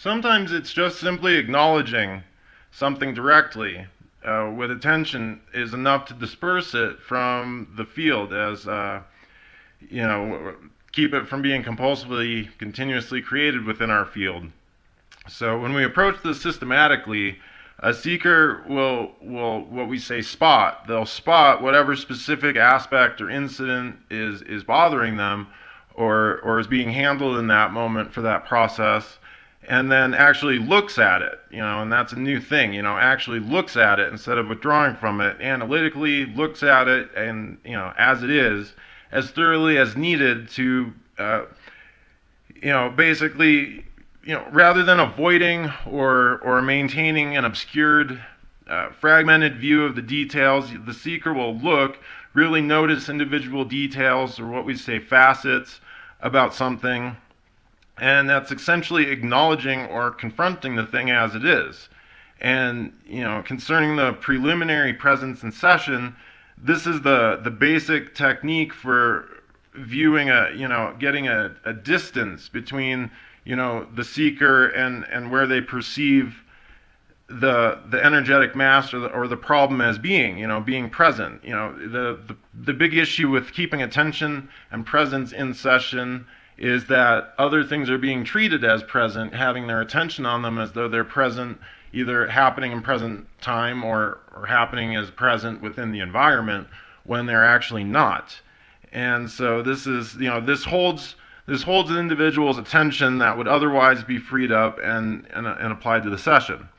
Sometimes it's just simply acknowledging something directly with attention is enough to disperse it from the field as, you know, keep it from being compulsively, continuously created within our field. So when we approach this systematically, a seeker will what we say spot. They'll spot whatever specific aspect or incident is bothering them or is being handled in that moment for that process, and then actually looks at it, and that's a new thing, actually looks at it instead of withdrawing from it, analytically looks at it and, as it is, as thoroughly as needed to, basically, rather than avoiding or maintaining an obscured, fragmented view of the details, the seeker will look, really notice individual details, or what we say facets about something, and that's essentially acknowledging or confronting the thing as it is. And, concerning the preliminary presence in session, this is the basic technique for viewing getting a distance between, the seeker and where they perceive the energetic mass or the problem as being, being present. The big issue with keeping attention and presence in session is that other things are being treated as present, having their attention on them as though they're present, either happening in present time or happening as present within the environment when they're actually not. And so this is, this holds an individual's attention that would otherwise be freed up and applied to the session.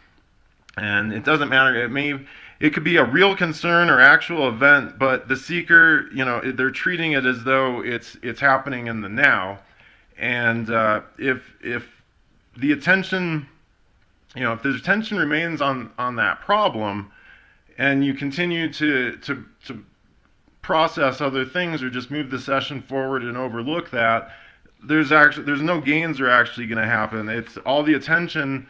And it doesn't matter, it could be a real concern or actual event, but the seeker, they're treating it as though it's happening in the now. And if the attention, if the attention remains on that problem, and you continue to process other things or just move the session forward and overlook that, there's no gains are actually going to happen. It's all the attention,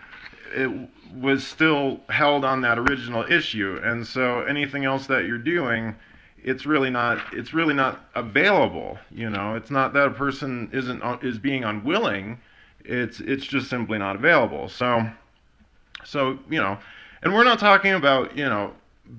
it was still held on that original issue, and so anything else that you're doing, it's really not available. It's not that a person is being unwilling, it's just simply not available. So and we're not talking about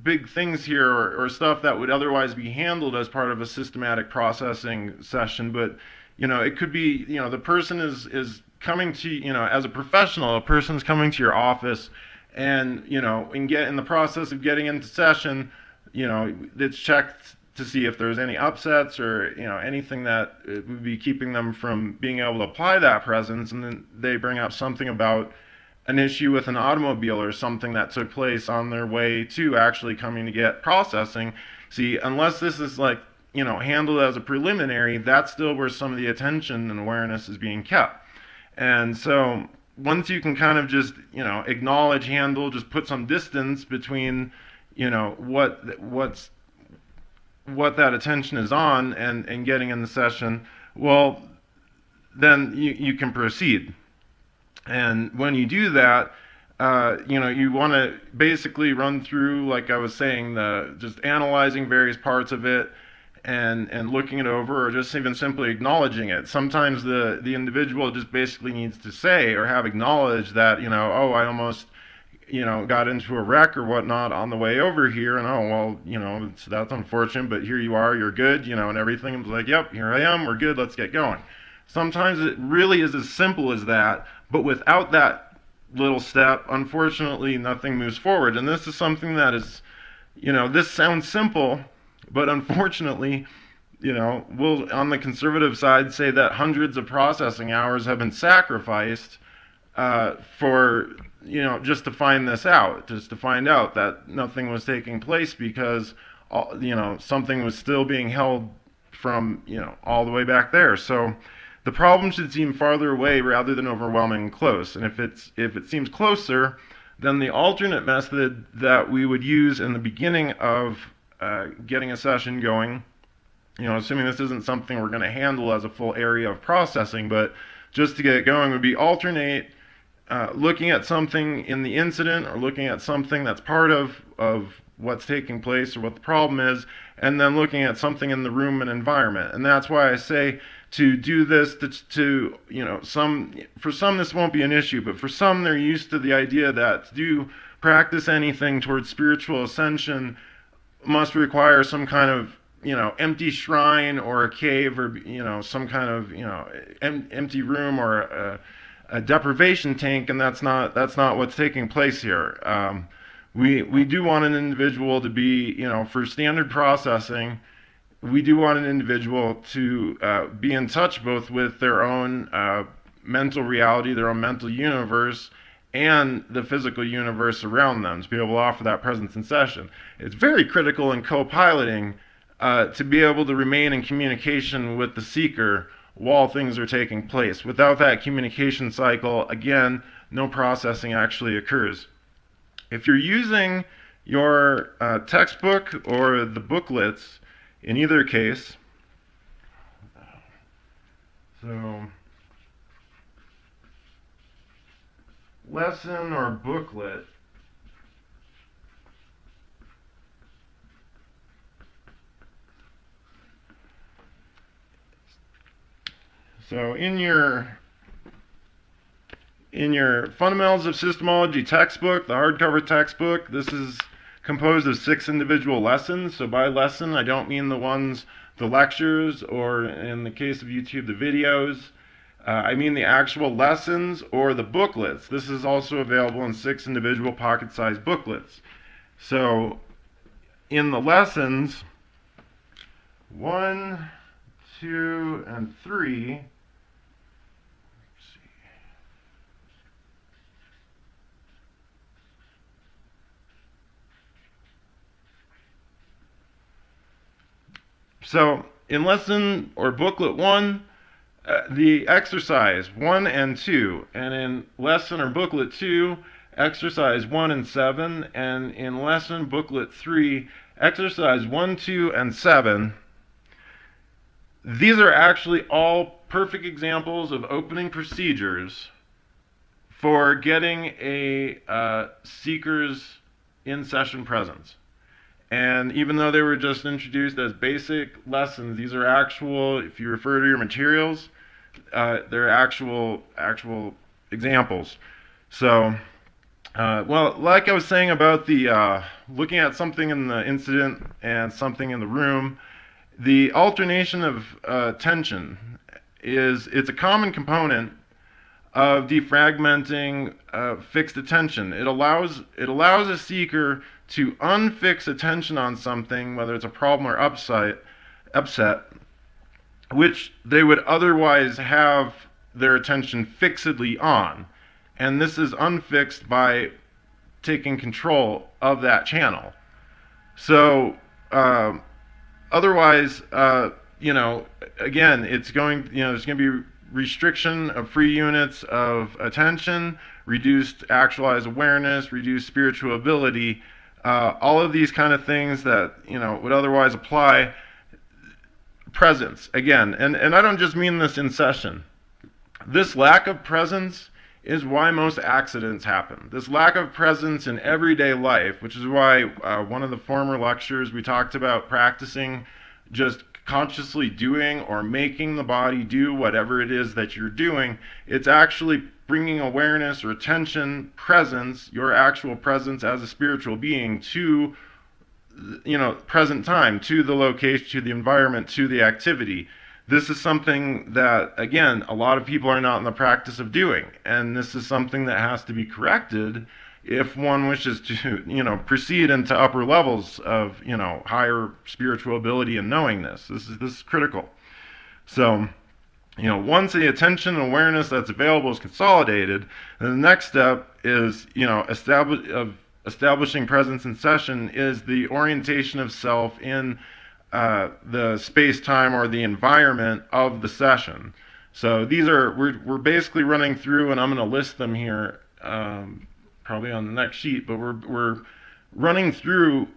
big things here or stuff that would otherwise be handled as part of a systematic processing session, but it could be, the person is coming to, as a professional, a person's coming to your office, and in the process of getting into session, it's checked to see if there's any upsets or anything that would be keeping them from being able to apply that presence, and then they bring up something about an issue with an automobile or something that took place on their way to actually coming to get processing. See, unless this is handled as a preliminary, that's still where some of the attention and awareness is being kept. And so once you can kind of just, acknowledge, handle, just put some distance between, what that attention is on and getting in the session, well, then you can proceed. And when you do that, you want to basically run through, like I was saying, just analyzing various parts of it and looking it over, or just even simply acknowledging it. Sometimes the individual just basically needs to say or have acknowledged that, oh, I almost, got into a wreck or whatnot on the way over here, and oh, well, that's unfortunate, but here you are, you're good, and everything. It's like, yep, here I am, we're good, let's get going. Sometimes it really is as simple as that, but without that little step, unfortunately, nothing moves forward. And this is something that is, this sounds simple, but unfortunately, we'll, on the conservative side, say that hundreds of processing hours have been sacrificed for, just to find this out, just to find out that nothing was taking place because, something was still being held from, all the way back there. So the problem should seem farther away rather than overwhelming and close. And if it seems closer, then the alternate method that we would use in the beginning of getting a session going, assuming this isn't something we're going to handle as a full area of processing, but just to get it going, would be alternate looking at something in the incident or looking at something that's part of what's taking place or what the problem is, and then looking at something in the room and environment. And that's why I say to do this to for some this won't be an issue, but for some they're used to the idea that to do practice anything towards spiritual ascension must require some kind of empty shrine or a cave or some kind of empty room or a deprivation tank, and that's not what's taking place here. We do want an individual to be, for standard processing, we do want an individual to be in touch both with their own mental reality, their own mental universe, and the physical universe around them, to be able to offer that presence in session. It's very critical in co-piloting to be able to remain in communication with the seeker while things are taking place. Without that communication cycle, again, no processing actually occurs. If you're using your textbook or the booklets, in either case, so lesson or booklet, so in your Fundamentals of Systemology textbook, the hardcover textbook, this is composed of 6 individual lessons. So by lesson, I don't mean the lectures, or in the case of YouTube, the videos. I mean the actual lessons or the booklets. This is also available in 6 individual pocket-sized booklets. So in the lessons 1, 2, and 3, so in lesson or booklet 1, the exercise 1 and 2, and in lesson or booklet 2, exercise 1 and 7, and in lesson booklet 3, exercise 1, 2, and 7. These are actually all perfect examples of opening procedures for getting a seeker's in-session presence. And even though they were just introduced as basic lessons, these are actual, if you refer to your materials, they're actual examples. So, well, like I was saying about the looking at something in the incident and something in the room, the alternation of tension it's a common component of defragmenting fixed attention. It allows a seeker to unfix attention on something, whether it's a problem or upset, which they would otherwise have their attention fixedly on. And this is unfixed by taking control of that channel. So otherwise, again, it's going, there's going to be restriction of free units of attention, reduced actualized awareness, reduced spiritual ability, all of these kind of things that would otherwise apply. Presence, again, and I don't just mean this in session. This lack of presence is why most accidents happen. This lack of presence in everyday life, which is why one of the former lectures we talked about practicing just consciously doing or making the body do whatever it is that you're doing. It's actually bringing awareness or attention, presence, your actual presence as a spiritual being to present time, to the location, to the environment, to the activity. This is something that, again, a lot of people are not in the practice of doing, and this is something that has to be corrected if one wishes to, proceed into upper levels of, higher spiritual ability and knowingness. This is critical. So, once the attention and awareness that's available is consolidated, then the next step is, establishing presence in session is the orientation of self in the space-time or the environment of the session. So these are, we're basically running through, and I'm going to list them here probably on the next sheet, but we're running through,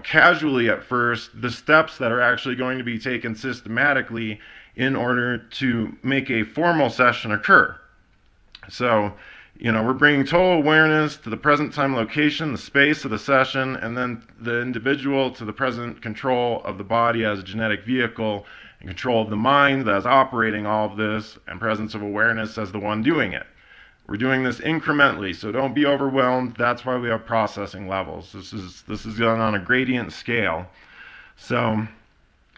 casually at first, the steps that are actually going to be taken systematically in order to make a formal session occur. So, we're bringing total awareness to the present time location, the space of the session, and then the individual to the present control of the body as a genetic vehicle, and control of the mind that's operating all of this, and presence of awareness as the one doing it. We're doing this incrementally, so don't be overwhelmed. That's why we have processing levels. This is done on a gradient scale. So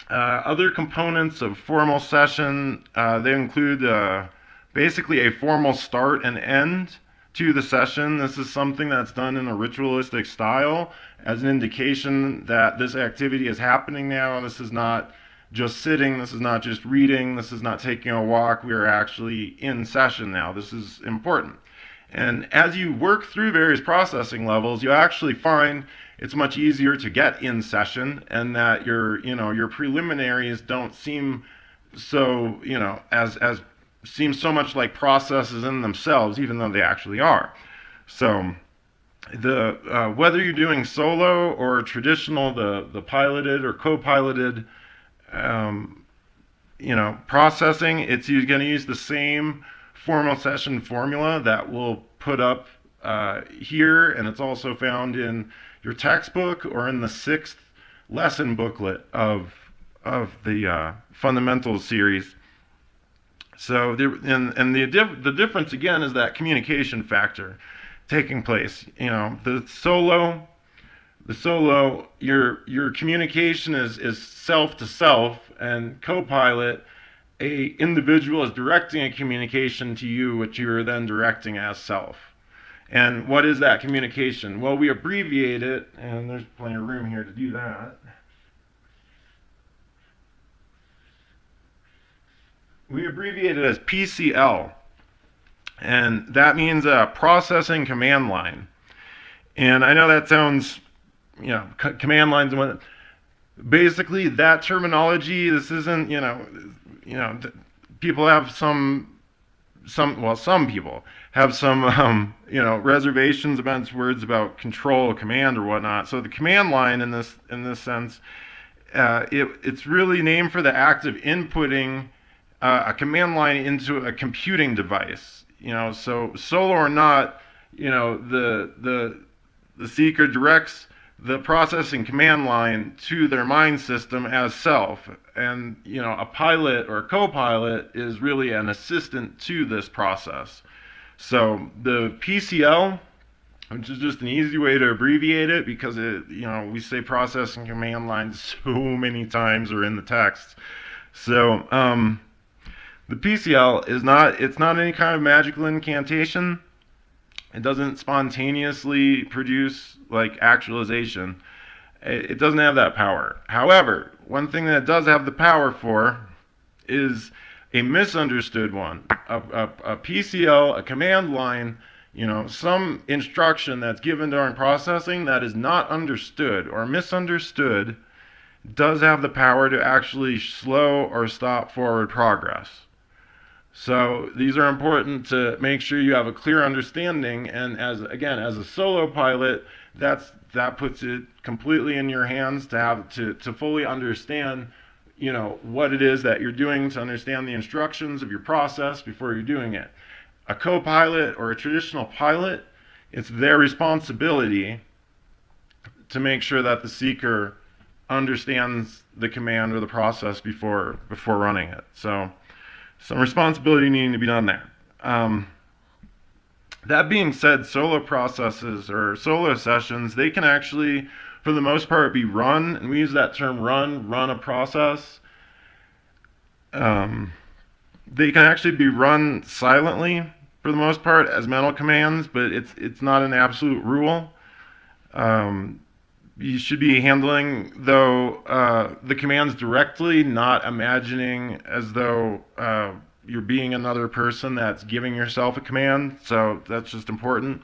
other components of formal session, they include basically a formal start and end to the session. This is something that's done in a ritualistic style as an indication that this activity is happening now. This is not just sitting, this is not just reading, this is not taking a walk. We are actually in session now. This is important. And as you work through various processing levels, you actually find it's much easier to get in session, and that your preliminaries don't seem so, as seem so much like processes in themselves, even though they actually are. So the whether you're doing solo or traditional, the piloted or co-piloted processing, you're going to use the same formal session formula that we'll put up here, and it's also found in your textbook or in the 6th lesson booklet of the fundamentals series. So the difference again is that communication factor taking place. The solo, your communication is self to self, and co-pilot, a individual is directing a communication to you, which you are then directing as self. And what is that communication? Well, we abbreviate it, and there's plenty of room here to do that. We abbreviate it as PCL, and that means processing command line. And I know that sounds, command lines and what. Basically, that terminology. This isn't, people have some people have some, reservations about words about control, command, or whatnot. So the command line in this sense, it's really named for the act of inputting a command line into a computing device. So solo or not, the seeker directs the processing command line to their mind system as self, and a pilot or a co-pilot is really an assistant to this process. So the PCL, which is just an easy way to abbreviate it, because we say processing command line so many times or in the text. So the PCL is not any kind of magical incantation. It doesn't spontaneously produce like actualization. It doesn't have that power. However, one thing that it does have the power for is a misunderstood one. A PCL, a command line, some instruction that's given during processing that is not understood or misunderstood does have the power to actually slow or stop forward progress. So these are important to make sure you have a clear understanding, and as a solo pilot, that puts it completely in your hands to have to fully understand, what it is that you're doing, to understand the instructions of your process before you're doing it. A co-pilot or a traditional pilot, it's their responsibility to make sure that the seeker understands the command or the process before running it. So some responsibility needing to be done there. That being said, solo processes or solo sessions, they can actually, for the most part, be run, and we use that term run a process. They can actually be run silently for the most part as mental commands, but it's not an absolute rule. You should be handling, though, the commands directly, not imagining as though you're being another person that's giving yourself a command. So that's just important.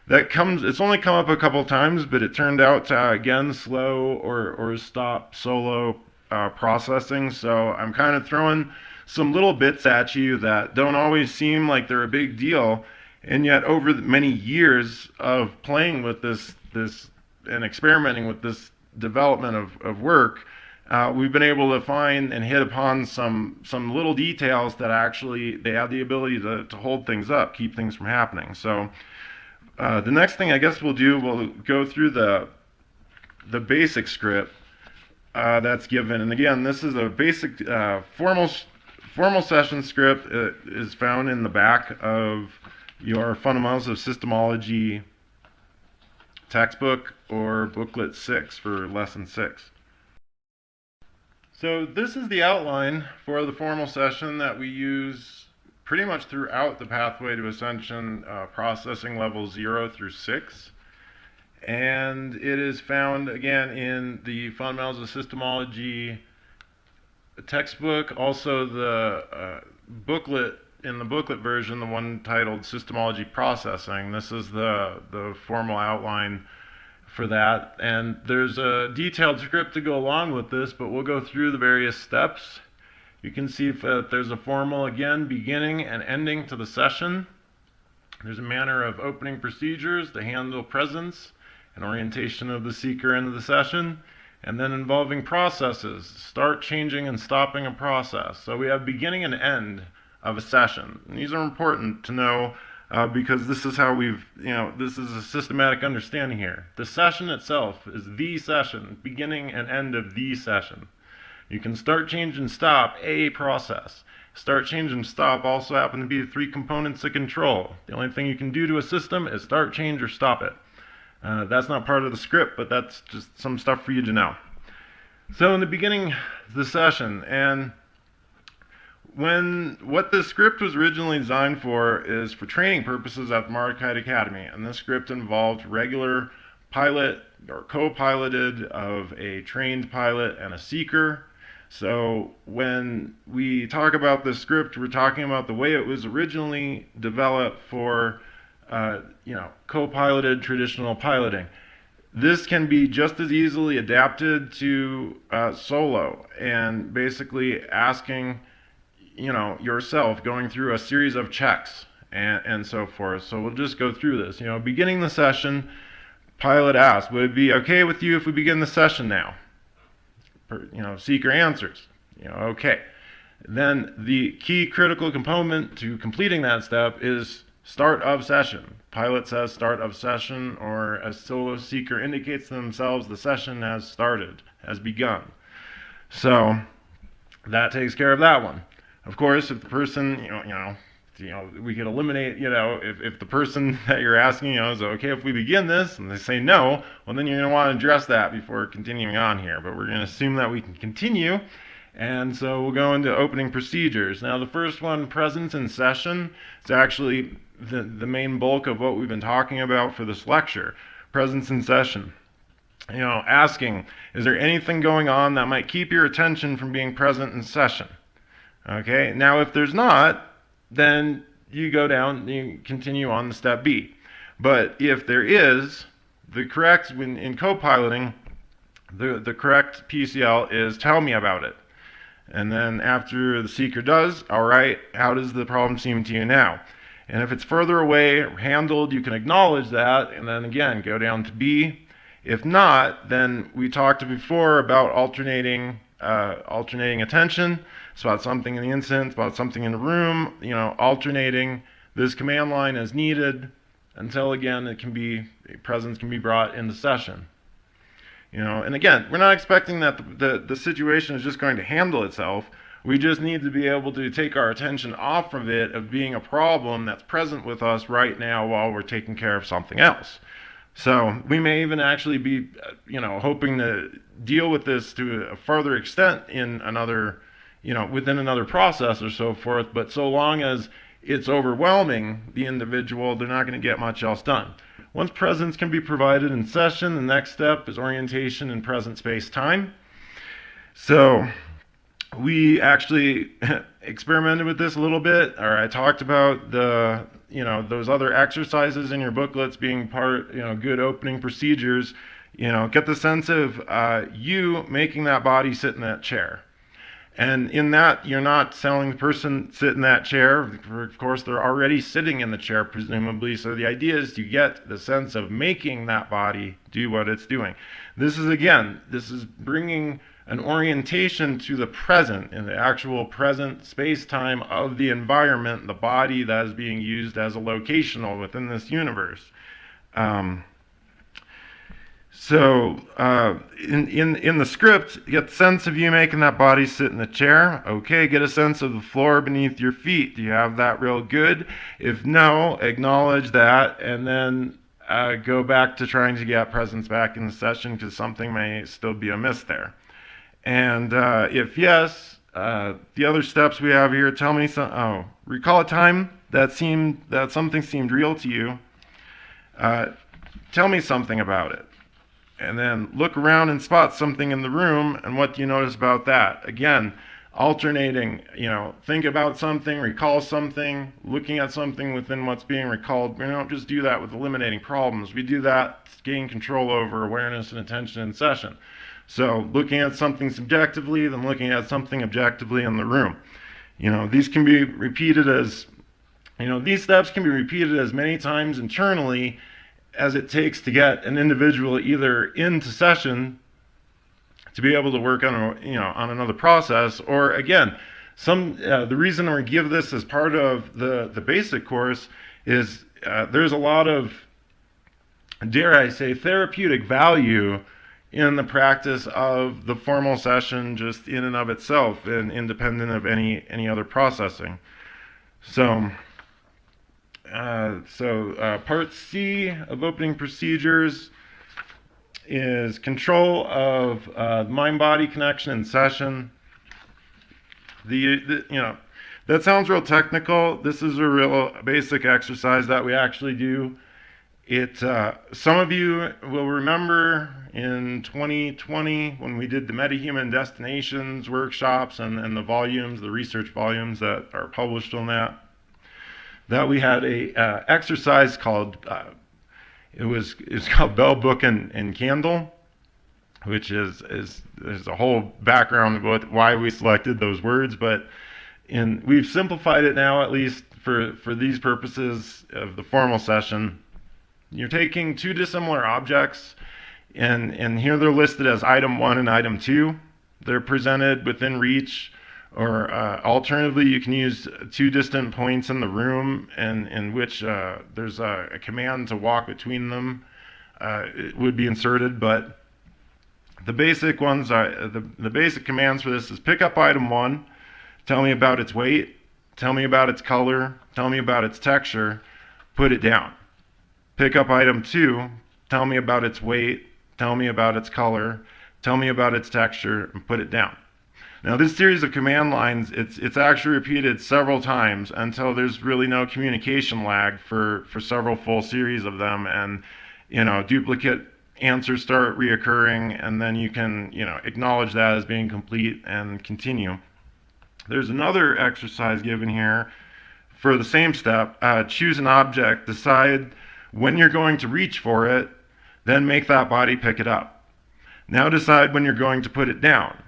It's only come up a couple times, but it turned out to, again, slow or stop solo processing. So I'm kind of throwing some little bits at you that don't always seem like they're a big deal. And yet over many years of playing with this and experimenting with this development of work, we've been able to find and hit upon some little details that actually they have the ability to hold things up, keep things from happening. So the next thing I guess we'll go through the basic script. that's given. And again, this is a basic formal session script. It is found in the back of your Fundamentals of Systemology textbook or booklet 6 for lesson 6. So this is the outline for the formal session that we use pretty much throughout the Pathway to Ascension processing levels 0 through 6. And it is found again in the Fundamentals of Systemology textbook, also the booklet, in the booklet version, the one titled Systemology Processing. This is the formal outline for that, and there's a detailed script to go along with this, but we'll go through the various steps. You can see if there's a formal, again, beginning and ending to the session. There's a manner of opening procedures to handle presence and orientation of the seeker into the session, and then involving processes, start, changing, and stopping a process. So we have beginning and end of a session. And these are important to know because this is how this is a systematic understanding here. The session itself is the session, beginning and end of the session. You can start, change, and stop a process. Start, change, and stop also happen to be the 3 components of control. The only thing you can do to a system is start, change, or stop it. That's not part of the script, but that's just some stuff for you to know. So in the beginning of the session, and what this script was originally designed for is for training purposes at the Mardukite Academy, and this script involved regular pilot or co-piloted of a trained pilot and a seeker. So when we talk about this script, we're talking about the way it was originally developed for co-piloted traditional piloting. This can be just as easily adapted to solo, and basically asking yourself, going through a series of checks and so forth. So we'll just go through this. Beginning the session, pilot asks, would it be okay with you if we begin the session now? Seeker answers, okay. Then the key critical component to completing that step is start of session. Pilot says start of session, or a solo seeker indicates to themselves the session has started, has begun. So that takes care of that one. Of course, if the person, we could eliminate, if the person that you're asking, is okay if we begin this, and they say no, well, then you're going to want to address that before continuing on here. But we're going to assume that we can continue, and so we'll go into opening procedures. Now, the first one, presence in session, is actually the main bulk of what we've been talking about for this lecture. Presence in session. Asking, is there anything going on that might keep your attention from being present in session? Okay, now if there's not, then you go down, you continue on to step B. But if there is, in co-piloting, the correct PCL is tell me about it. And then after the seeker does, all right, how does the problem seem to you now? And if it's further away or handled, you can acknowledge that, and then again, go down to B. If not, then we talked before about alternating attention. It's about something in the instance, about something in the room, alternating this command line as needed until, again, presence can be brought into session. And again, we're not expecting that the situation is just going to handle itself. We just need to be able to take our attention off of it, of being a problem that's present with us right now while we're taking care of something else. So we may even actually be, hoping to deal with this to a further extent in another, within another process or so forth. But so long as it's overwhelming the individual, they're not going to get much else done. Once presence can be provided in session, the next step is orientation in present space-time. So we actually experimented with this a little bit, or I talked about those other exercises in your booklets being part, good opening procedures. Get the sense of you making that body sit in that chair. And in that, you're not telling the person sit in that chair. Of course, they're already sitting in the chair, presumably. So the idea is to get the sense of making that body do what it's doing. This is bringing an orientation to the present, in the actual present space-time of the environment, the body that is being used as a locational within this universe. So in the script, get the sense of you making that body sit in the chair. Okay, get a sense of the floor beneath your feet. Do you have that real good? If no, acknowledge that, and then go back to trying to get presence back in the session because something may still be amiss there. And if yes, the other steps we have here, tell me some. Oh, recall a time that something seemed real to you. Tell me something about it. And then look around and spot something in the room, and what do you notice about that? Again, alternating, think about something, recall something, looking at something within what's being recalled. We don't just do that with eliminating problems. We do that to gain control over awareness and attention in session. So looking at something subjectively, then looking at something objectively in the room. These can be repeated as, these steps can be repeated as many times internally as it takes to get an individual either into session to be able to work on on another process, or again, the reason we give this as part of the basic course is there's a lot of, dare I say, therapeutic value in the practice of the formal session just in and of itself and independent of any other processing. So part C of opening procedures is control of mind-body connection in session. That sounds real technical. This is a real basic exercise that we actually do. Some of you will remember in 2020 when we did the metahuman destinations workshops and the research volumes that are published on that we had a exercise called it's called Bell, Book, and Candle, which is there's a whole background about why we selected those words, but we've simplified it now, at least for these purposes of the formal session. You're taking two dissimilar objects, and here they're listed as item 1 and item 2. They're presented within reach, or alternatively, you can use two distant points in the room, and in which there's a command to walk between them. It would be inserted, but the basic ones are the basic commands for this is pick up item 1, tell me about its weight, tell me about its color, tell me about its texture, put it down. Pick up item 2, tell me about its weight, tell me about its color, tell me about its texture, and put it down. Now this series of command lines, it's actually repeated several times until there's really no communication lag for several full series of them, and duplicate answers start reoccurring, and then you can acknowledge that as being complete and continue. There's another exercise given here for the same step. Choose an object, decide when you're going to reach for it, then make that body pick it up. Now decide when you're going to put it down,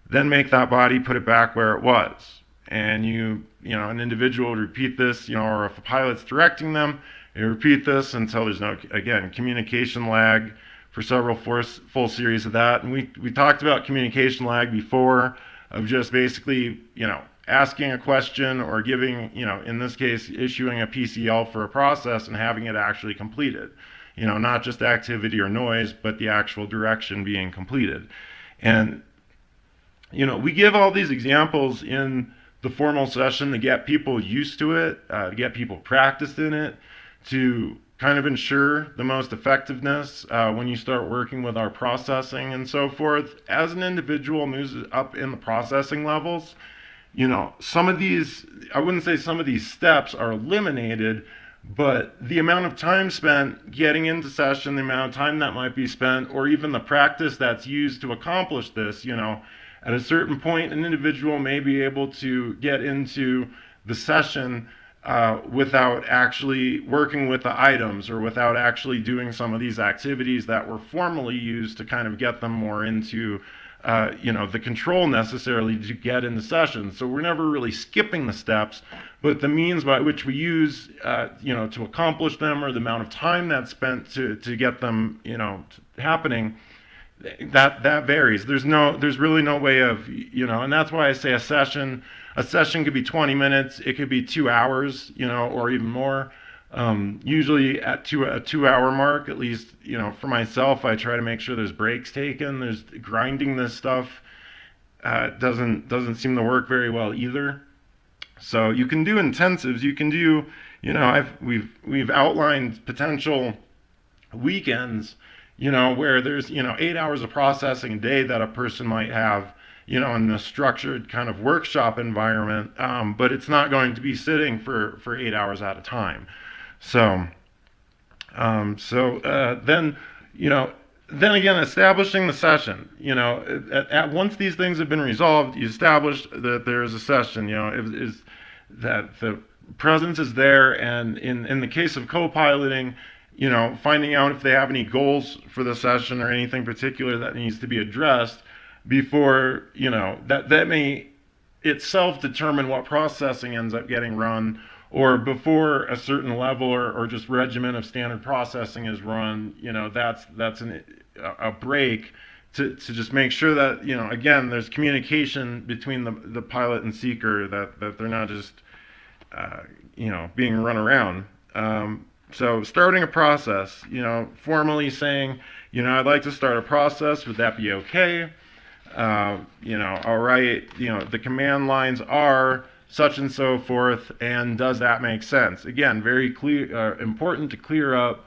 then make that body put it back where it was. And an individual would repeat this, or if a pilot's directing them, you repeat this until there's no, again, communication lag for several full series of that. And we talked about communication lag before, of just basically, asking a question or giving, in this case, issuing a PCL for a process and having it actually completed. Not just activity or noise, but the actual direction being completed. And, we give all these examples in the formal session to get people used to it, to get people practiced in it, to kind of ensure the most effectiveness when you start working with our processing and so forth. As an individual moves up in the processing levels, some of these, I wouldn't say some of these steps are eliminated, but the amount of time spent getting into session, the amount of time that might be spent, or even the practice that's used to accomplish this, at a certain point, an individual may be able to get into the session without actually working with the items, or without actually doing some of these activities that were formally used to kind of get them more into the control necessarily to get in the session. So we're never really skipping the steps, but the means by which we use, to accomplish them, or the amount of time that's spent to get them, happening, that varies. There's really no way of, and that's why I say a session could be 20 minutes, it could be 2 hours, or even more. Usually at a 2 hour mark, at least, for myself, I try to make sure there's breaks taken. There's grinding this stuff doesn't seem to work very well either. So you can do intensives. You can do, we've outlined potential weekends, where there's 8 hours of processing a day that a person might have, in a structured kind of workshop environment, but it's not going to be sitting for 8 hours at a time. So, then, then again, establishing the session. Once these things have been resolved, you establish that there is a session. Is that the presence is there, and in the case of co-piloting, finding out if they have any goals for the session or anything particular that needs to be addressed before, that may itself determine what processing ends up getting run, or before a certain level or just regimen of standard processing is run, that's a break to just make sure that, again, there's communication between the pilot and seeker, that they're not just, being run around. So starting a process, formally saying, I'd like to start a process, would that be okay? All right, the command lines are such and so forth, and does that make sense? Again, very clear, important to clear up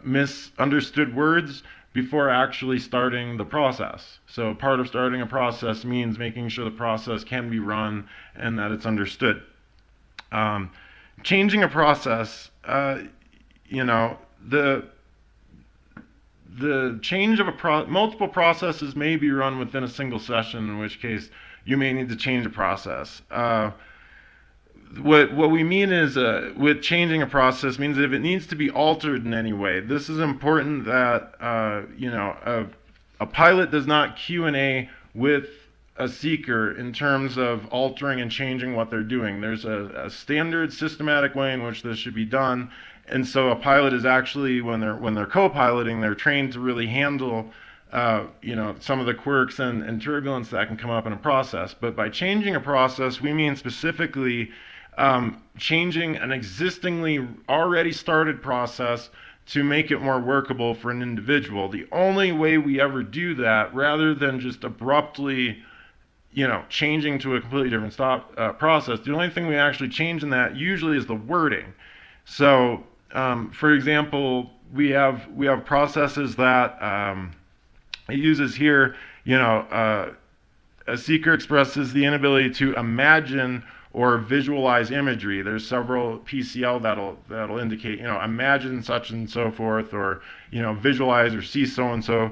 misunderstood words before actually starting the process. So part of starting a process means making sure the process can be run and that it's understood. Changing a process, the change of multiple processes may be run within a single session, in which case you may need to change a process. What we mean is, with changing a process means if it needs to be altered in any way. This is important that a pilot does not Q&A with a seeker in terms of altering and changing what they're doing. There's a standard systematic way in which this should be done. And so a pilot is actually, when they're co-piloting, they're trained to really handle some of the quirks and turbulence that can come up in a process. But by changing a process, we mean specifically changing an existingly already started process to make it more workable for an individual. The only way we ever do that, rather than just abruptly changing to a completely different process, the only thing we actually change in that usually is the wording. So, for example, we have processes that it uses here. A seeker expresses the inability to imagine or visualize imagery. There's several PCL that'll indicate, imagine such and so forth, or visualize or see so and so.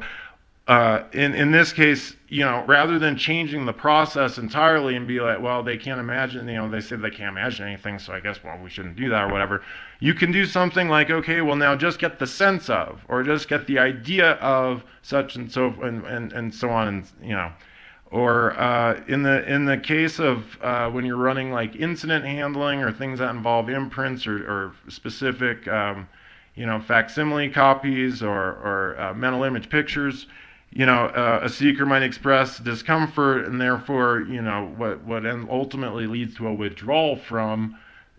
In this case, rather than changing the process entirely and be like, well, they can't imagine, they say they can't imagine anything, so I guess, well, we shouldn't do that or whatever. You can do something like, okay, well, now just get the sense of, or just get the idea of such and so, and so on, and or in the case of when you're running like incident handling or things that involve imprints or specific, facsimile copies or mental image pictures. A seeker might express discomfort, and therefore, what ultimately leads to a withdrawal from,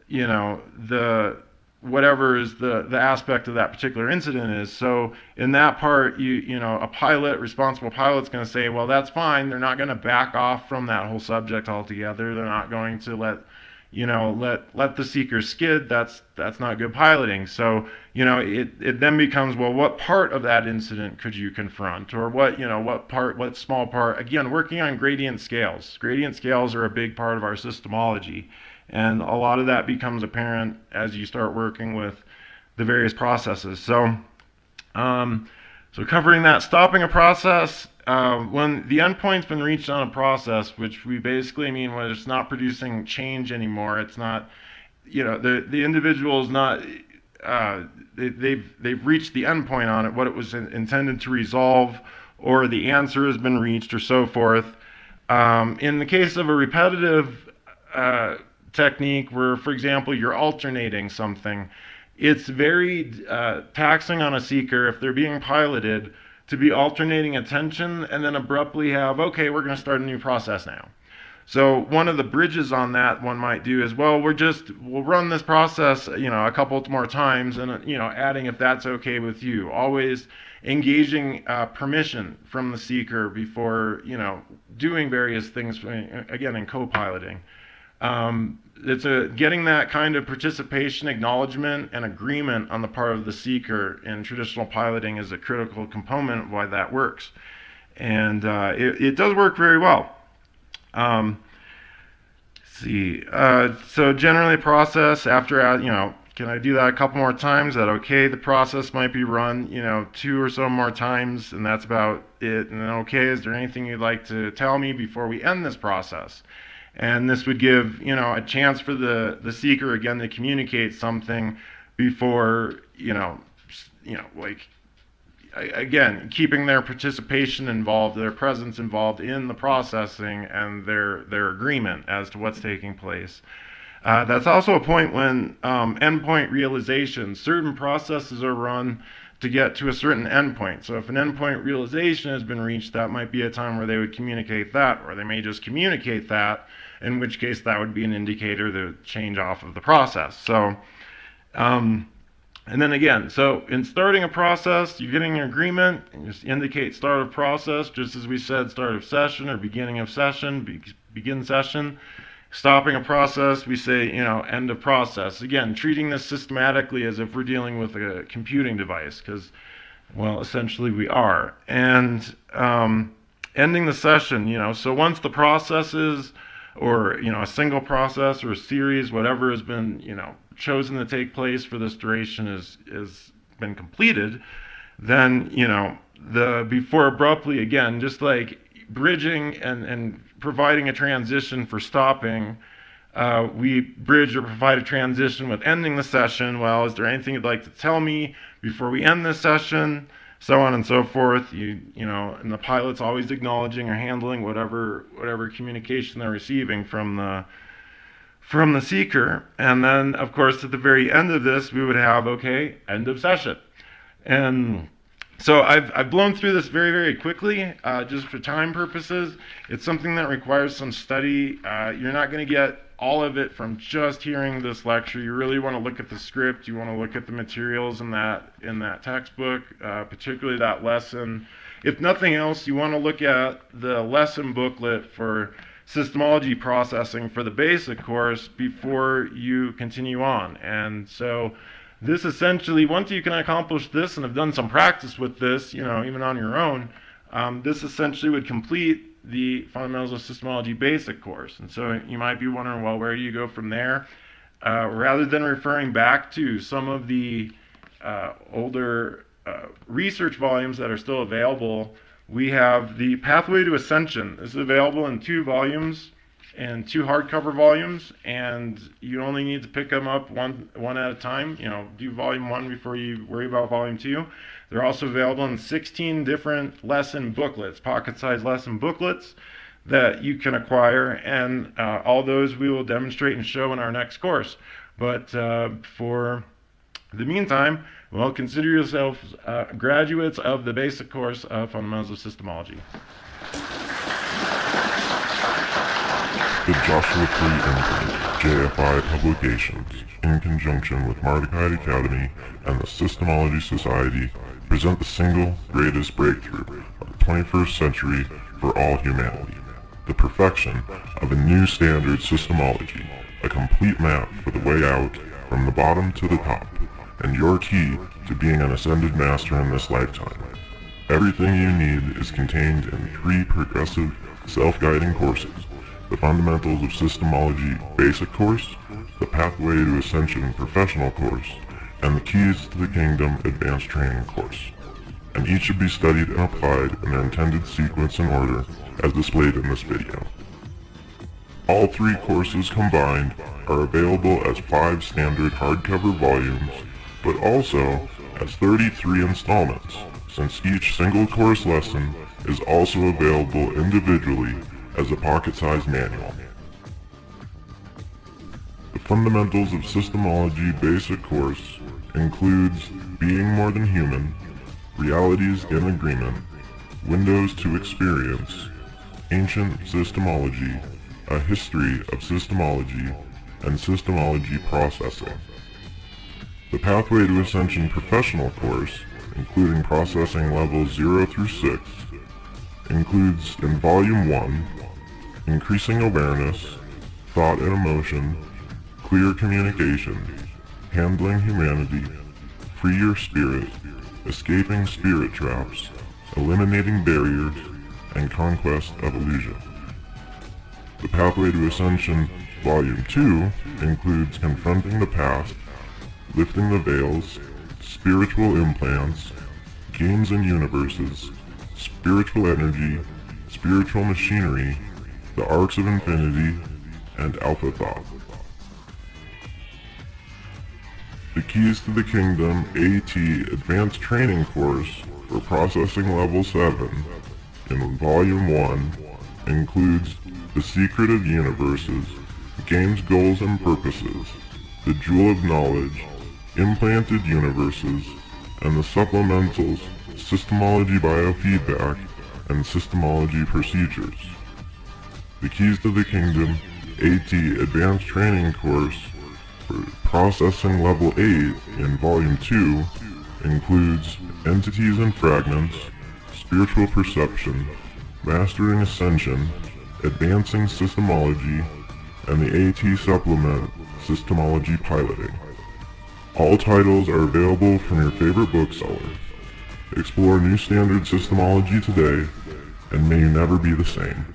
the whatever is the aspect of that particular incident is. So in that part, a responsible pilot's going to say, well, that's fine. They're not going to back off from that whole subject altogether. They're not going to let the seeker skid. That's not good piloting. So, it then becomes, well, what part of that incident could you confront, or what small part? Again, working on gradient scales. Gradient scales are a big part of our systemology, and a lot of that becomes apparent as you start working with the various processes. So, covering that, stopping a process. When the endpoint's been reached on a process, which we basically mean when it's not producing change anymore, it's not, the individual is not, they've reached the endpoint on it, what it was intended to resolve, or the answer has been reached, or so forth. In the case of a repetitive technique where, for example, you're alternating something, it's very taxing on a seeker if they're being piloted to be alternating attention and then abruptly have, okay, we're going to start a new process now. So one of the bridges on that one might do is, well, we'll run this process, a couple more times, and adding if that's okay with you. Always engaging permission from the seeker before doing various things. Again, in co-piloting, it's getting that kind of participation, acknowledgement, and agreement on the part of the seeker in traditional piloting is a critical component of why that works, and it does work very well. Let's see. So generally, process after can I do that a couple more times? Is that okay? The process might be run 2 or so more times, and that's about it. And then, okay, is there anything you'd like to tell me before we end this process? And this would give a chance for the seeker again to communicate something before again, keeping their participation involved, their presence involved in the processing, and their agreement as to what's taking place. That's also a point when endpoint realization, certain processes are run to get to a certain endpoint. So if an endpoint realization has been reached, that might be a time where they would communicate that, or they may just communicate that, in which case that would be an indicator to change off of the process. So, and then again, so in starting a process, you're getting an agreement, and just indicate start of process, just as we said, start of session or beginning of session, begin session. Stopping a process, we say, end of process. Again, treating this systematically as if we're dealing with a computing device, because, well, essentially we are. And ending the session, so once the processes, or, a single process or a series, whatever has been, chosen to take place for this duration is been completed, then, before abruptly, again, just like bridging and providing a transition for stopping, we bridge or provide a transition with ending the session. Well, is there anything you'd like to tell me before we end this session? So on and so forth. And the pilot's always acknowledging or handling whatever communication they're receiving from the seeker. And then, of course, at the very end of this, we would have, okay, end of session. And so I've blown through this very, very quickly, just for time purposes. It's something that requires some study. You're not going to get all of it from just hearing this lecture. You really want to look at the script. You want to look at the materials in that textbook, particularly that lesson. If nothing else, you want to look at the lesson booklet for Systemology processing for the basic course before you continue on. And so this essentially, once you can accomplish this and have done some practice with this, even on your own, this essentially would complete the Fundamentals of Systemology basic course. And so you might be wondering, well, where do you go from there? Rather than referring back to some of the older research volumes that are still available, we have the Pathway to Ascension. This is available in 2 volumes and 2 hardcover volumes, and you only need to pick them up one at a time. Do volume 1 before you worry about volume 2. They're also available in 16 different lesson booklets, pocket-sized lesson booklets that you can acquire, and all those we will demonstrate and show in our next course. But for the meantime, well, consider yourselves graduates of the basic course of Fundamentals of Systemology. The Joshua Tree Imprint, JFI Publications, in conjunction with Mardukite Academy and the Systemology Society, present the single greatest breakthrough of the 21st century for all humanity, the perfection of a new standard systemology, a complete map for the way out from the bottom to the top, and your key to being an ascended master in this lifetime. Everything you need is contained in 3 progressive, self-guiding courses: the Fundamentals of Systemology Basic Course, the Pathway to Ascension Professional Course, and the Keys to the Kingdom Advanced Training Course. And each should be studied and applied in their intended sequence and order as displayed in this video. All 3 courses combined are available as 5 standard hardcover volumes, but also as 33 installments, since each single course lesson is also available individually as a pocket-sized manual. The Fundamentals of Systemology Basic Course includes Being More Than Human, Realities in Agreement, Windows to Experience, Ancient Systemology, A History of Systemology and Systemology Processing. The Pathway to Ascension professional course, including processing levels 0 through 6, includes in Volume 1, Increasing Awareness, Thought and Emotion, Clear Communication, Handling Humanity, Free Your Spirit, Escaping Spirit Traps, Eliminating Barriers, and Conquest of Illusion. The Pathway to Ascension Volume 2 includes Confronting the Past, Lifting the Veils, Spiritual Implants, Games and Universes, Spiritual Energy, Spiritual Machinery, The Arcs of Infinity, and Alpha Thought. The Keys to the Kingdom AT Advanced Training Course for Processing Level 7 in Volume 1 includes The Secret of Universes, Games, Goals, and Purposes, The Jewel of Knowledge, Implanted Universes, and the supplementals Systemology Biofeedback and Systemology Procedures. The Keys to the Kingdom AT Advanced Training Course for Processing Level 8 in Volume 2 includes Entities and Fragments, Spiritual Perception, Mastering Ascension, Advancing Systemology, and the AT Supplement Systemology Piloting. All titles are available from your favorite bookseller. Explore new standard systemology today, and may you never be the same.